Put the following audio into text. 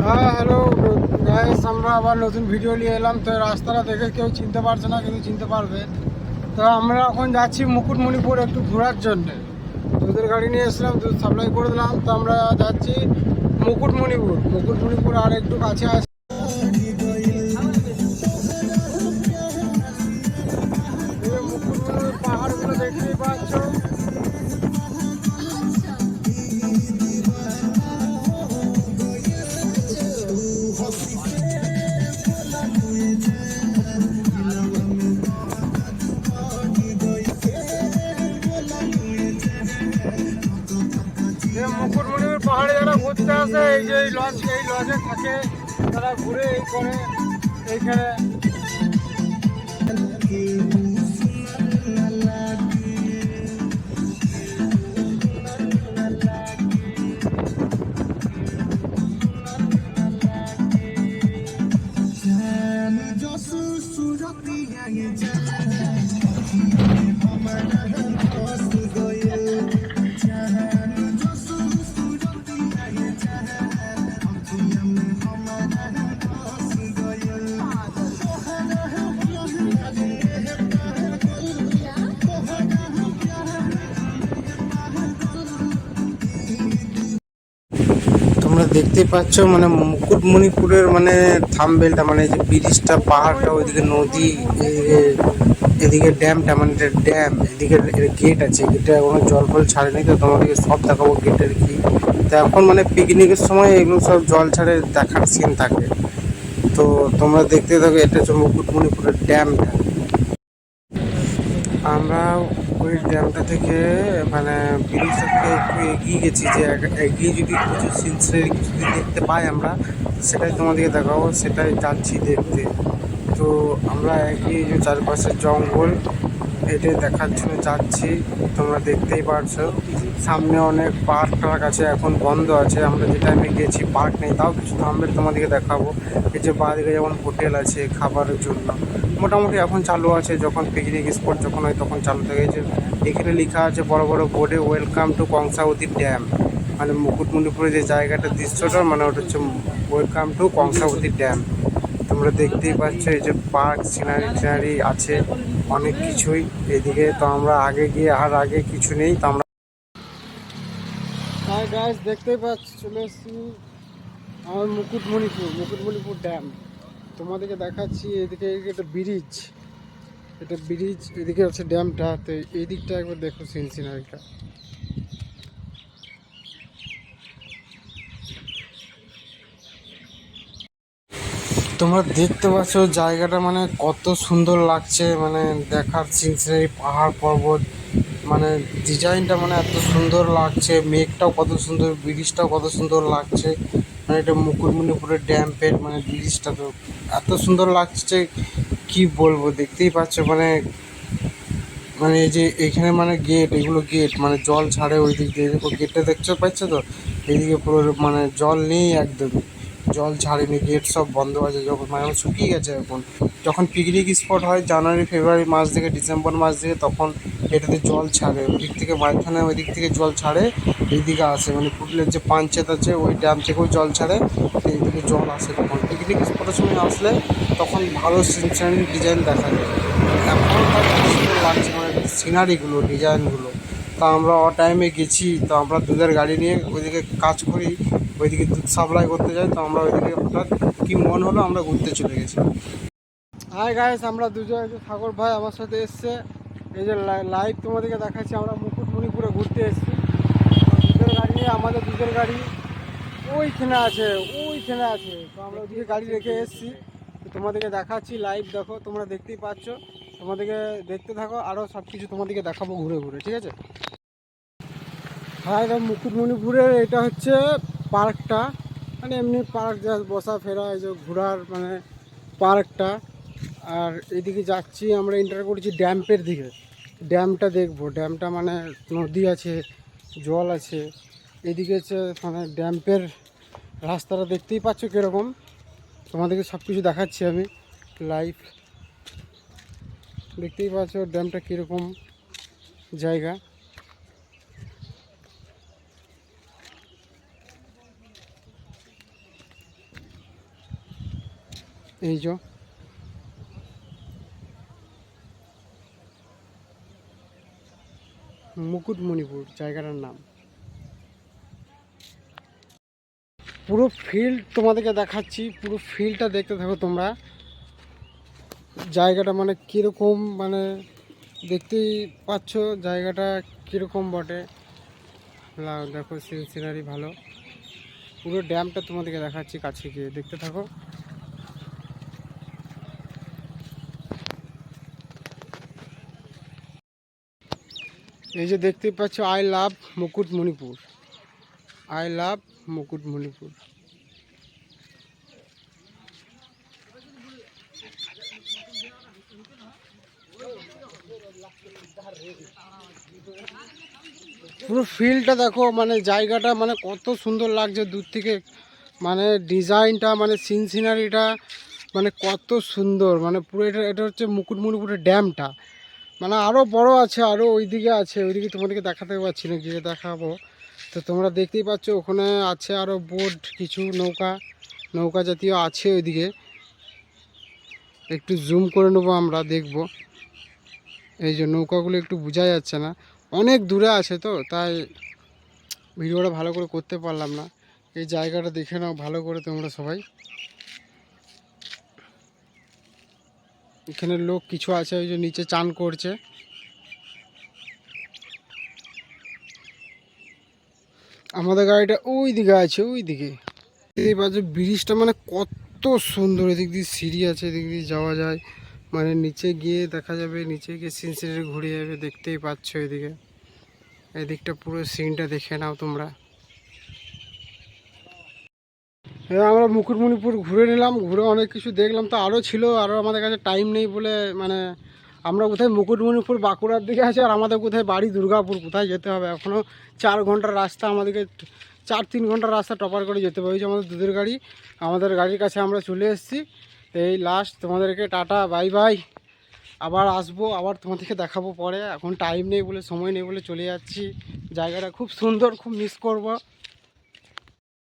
হ্যাঁ, hello guys, আমরা আবার নতুন ভিডিও নিয়ে এলাম। তো রাস্তাটা দেখে কেউ চিনতে পারছে না, কিন্তু চিনতে পারবে। তো আমরা এখন যাচ্ছি মুকুটমণিপুর একটু ঘোরার জন্য। দুধের গাড়ি নিয়ে এসেছিলাম, দুধ সাপ্লাই করে দিলাম। তো আমরা যাচ্ছি মুকুটমণিপুর আর একটু কাছে আছে। মুকুটমণিপুর পাহাড়গুলো দেখতেই পাচ্ছ। মুকুটমণিপুর পাহাড়ে যারা ঘুরতে আসে, এই যে এই লজে থাকে, তারা ঘুরে এই করে এইখানে। তোমরা দেখতেই পাচ্ছ মানে মুকুটমণিপুরের মানে থামবেলটা, মানে যে ব্রিজটা, পাহাড়টা, ওইদিকে নদী, এদিকে ড্যামটা, মানে ড্যাম, এদিকে গেট আছে। গেটে এখনো জল ফল ছাড়েনি, তো তোমাদেরকে সব দেখাবো গেটের কি। তো এখন মানে পিকনিকের সময় এগুলো সব জল ছাড়ে দেখার সিন থাকে। তো তোমরা দেখতে থাকো, এটা হচ্ছে মুকুটমণিপুরের ড্যামটা। আমরা ওই ড্যামটা থেকে মানে ব্রিজটা থেকে একটু এগিয়ে গেছি, যে এগিয়ে যদি কিছু সিনসিনারি কিছু যদি দেখতে পাই আমরা, সেটাই তোমাদেরকে দেখাবো, সেটাই যাচ্ছি দেখতে। তো আমরা এগিয়ে যে চারপাশে জঙ্গল, এটাই দেখার জন্য যাচ্ছি। তোমরা দেখতেই পারছো সামনে অনেক পার্ক টার্ক আছে, এখন বন্ধ আছে। আমরা যে টাইমে গেছি পার্ক নেই, তাও কিছু থামবে তোমাদেরকে দেখাবো। এই যে বাদিকে যেমন হোটেল আছে খাবারের জন্য, মোটামুটি এখন চালু আছে। যখন পিকনিক স্পট যখন হয় তখন চালু থাকে। যে এখানে লেখা আছে বড় বড় বোর্ডে, ওয়েলকাম টু কংসাবতী ড্যাম। মানে মুকুটমণিপুরের যে জায়গাটা, দৃশ্যটা, মানে ওটা হচ্ছে ওয়েলকাম টু কংসাবতী ড্যাম। তোমরা দেখতেই পাচ্ছ এই যে পার্ক, সিনারি আছে অনেক কিছুই এদিকে। তো আমরা আগে গিয়ে, আর আগে কিছু নেই। তো আমরা গাইস দেখতেই পাচ্ছি, চলে এসেছি আমার মুকুটমণিপুর ড্যাম। তোমাদেরকে দেখাচ্ছি এদিকে একটা ব্রিজ, এটা ব্রিজ, এদিকে আছে ড্যামটা। তো এই দিকটা একবার দেখো সিনারিটা। তোমরা দেখতে পাচ্ছ জায়গাটা মানে কত সুন্দর লাগছে, মানে দেখার সিনারি, পাহাড় পর্বত, মানে ডিজাইনটা মানে এত সুন্দর লাগছে। মেঘটাও কত সুন্দর, ব্রিজটাও কত সুন্দর লাগছে। মানে এটা মুকুটমণিপুরের ড্যাম্পের মানে ব্রিজটা তো এত সুন্দর লাগছে, কি বলবো। দেখতেই পাচ্ছ মানে মানে এই যে এখানে মানে গেট, এগুলো গেট, মানে জল ছাড়ে ওই দিক দিয়ে। দেখো গেটটা দেখতে পাচ্ছ তো, এইদিকে পুরো মানে জল নেই, একদমই জল ছাড়েনি, গেট সব বন্ধ আছে। যখন মানে শুকিয়ে গেছে এখন। যখন পিকনিক স্পট হয় জানুয়ারি ফেব্রুয়ারি মাস থেকে, ডিসেম্বর মাস থেকে, তখন এটাতে জল ছাড়ে। ওই দিক থেকে মাঝখানে ওই দিক থেকে জল ছাড়ে, এইদিকে আসে। মানে পুকুরের যে পাঞ্চেত আছে ওই ড্যাম থেকেও জল ছাড়ে, এইদিকে জল আসে। তখন পিকনিক স্পটের সময় আসলে তখন ভালো সিনারি ডিজাইন দেখা যায়। এখনও তার সুন্দর লাগছে মানে সিনারিগুলো, ডিজাইনগুলো। তা আমরা টাইমে গেছি। তো আমরা দুধের গাড়ি নিয়ে ওইদিকে কাজ করি, ওইদিকে দুধ সাপ্লাই করতে যাই। তো আমরা ওইদিকে হঠাৎ কি মন হলো, আমরা ঘুরতে চলে গেছি। হাই গাইস, আমরা দুজন, সাগর ভাই আমার সাথে এসছে। এই যে লাইভ তোমাদেরকে দেখাচ্ছি, আমরা মুকুটমণিপুরে ঘুরতে এসেছি। দুধের গাড়ি নিয়ে, আমাদের দুধের গাড়ি ওইখানে আছে। তো আমরা ওইদিকে গাড়ি রেখে এসেছি। তো তোমাদেরকে দেখাচ্ছি লাইভ, দেখো তোমরা দেখতেই পাচ্ছ। তোমাদেরকে দেখতে থাকো, আরও সব কিছু তোমাদেরকে দেখাবো ঘুরে ঘুরে, ঠিক আছে। হ্যাঁ, মুকুটমণিপুরের এটা হচ্ছে পার্কটা, মানে এমনি পার্ক, যা বসা ফেরা, এই যে ঘোরার মানে পার্কটা। আর এদিকে যাচ্ছি আমরা, এন্টার করছি ড্যাম্পের দিকে। ড্যামটা দেখবো, ড্যামটা মানে নদী আছে, জল আছে। এদিকে হচ্ছে মানে ড্যাম্পের রাস্তাটা দেখতেই পাচ্ছ কীরকম। তোমাদেরকে সব কিছু দেখাচ্ছি আমি লাইভ। দেখতেই পাচ্ছ ড্যামটা কীরকম জায়গা। এই যে মুকুটমণিপুর জায়গাটার নাম। পুরো ফিল্ড তোমাদেরকে দেখাচ্ছি, পুরো ফিল্ডটা দেখতে থাকো তোমরা। জায়গাটা মানে কীরকম, মানে দেখতেই পাচ্ছ জায়গাটা কীরকম বটে। দেখো সিনারি ভালো। পুরো ড্যামটা তোমাদেরকে দেখাচ্ছি কাছে গিয়ে, দেখতে থাকো। এই যে দেখতে পাচ্ছ I love Mukutmanipur, I love Mukutmanipur. পুরো ফিল্ডটা দেখো, মানে জায়গাটা মানে কত সুন্দর লাগছে দূর থেকে, মানে ডিজাইনটা, মানে সিনারিটা মানে কত সুন্দর। মানে পুরো এটা এটা হচ্ছে মুকুটমণিপুরের ড্যামটা, মানে আরও বড় আছে, আরও ওইদিকে আছে, ওইদিকে তোমাদেরকে দেখাতে পারছি না, গিয়ে দেখাবো। তো তোমরা দেখতেই পাচ্ছ ওখানে আছে আরও বোট, কিছু নৌকা নৌকা জাতীয় আছে ওইদিকে। একটু জুম করে নেবো, আমরা দেখব। এই যে নৌকাগুলো একটু বোঝা যাচ্ছে না, অনেক দূরে আছে তো, তাই ভিডিওটা ভালো করে করতে পারলাম না। এই জায়গাটা দেখে নাও ভালো করে তোমরা সবাই। এখানে লোক কিছু আছে, ওই যে নিচে চান করছে। আমাদের গাড়িটা ওই দিকে আছে, ওই দিকে। এই বাজে ব্রিজটা মানে কত সুন্দর, এদিক দিয়ে সিঁড়ি আছে, এদিক দিয়ে যাওয়া যায়, মানে নিচে গিয়ে দেখা যাবে, নিচে গিয়ে সিনসিনারি ঘুরে যাবে, দেখতেই পাচ্ছ এদিকে। এদিকটা পুরো সিনটা দেখে নাও তোমরা। হ্যাঁ, আমরা মুকুটমণিপুর ঘুরে নিলাম, ঘুরে অনেক কিছু দেখলাম, তো আরও ছিল, আরও আমাদের কাছে টাইম নেই বলে, মানে আমরা কোথায় মুকুটমণিপুর বাঁকুড়ার দিকে আছে, আর আমাদের কোথায় বাড়ি দুর্গাপুর, কোথায় যেতে হবে এখনও 4 ঘন্টার রাস্তা, আমাদেরকে 4-3 ঘন্টার রাস্তা টপার করে যেতে হবে। আমাদের দুধের গাড়ি, আমাদের গাড়ির কাছে আমরা চলে এসেছি। এই লাস্ট, তোমাদেরকে টাটা বাই বাই। আবার আসবো, আবার তোমাদেরকে দেখাবো পরে, এখন টাইম নেই বলে, সময় নেই বলে চলে যাচ্ছি। জায়গাটা খুব সুন্দর, খুব মিস করব।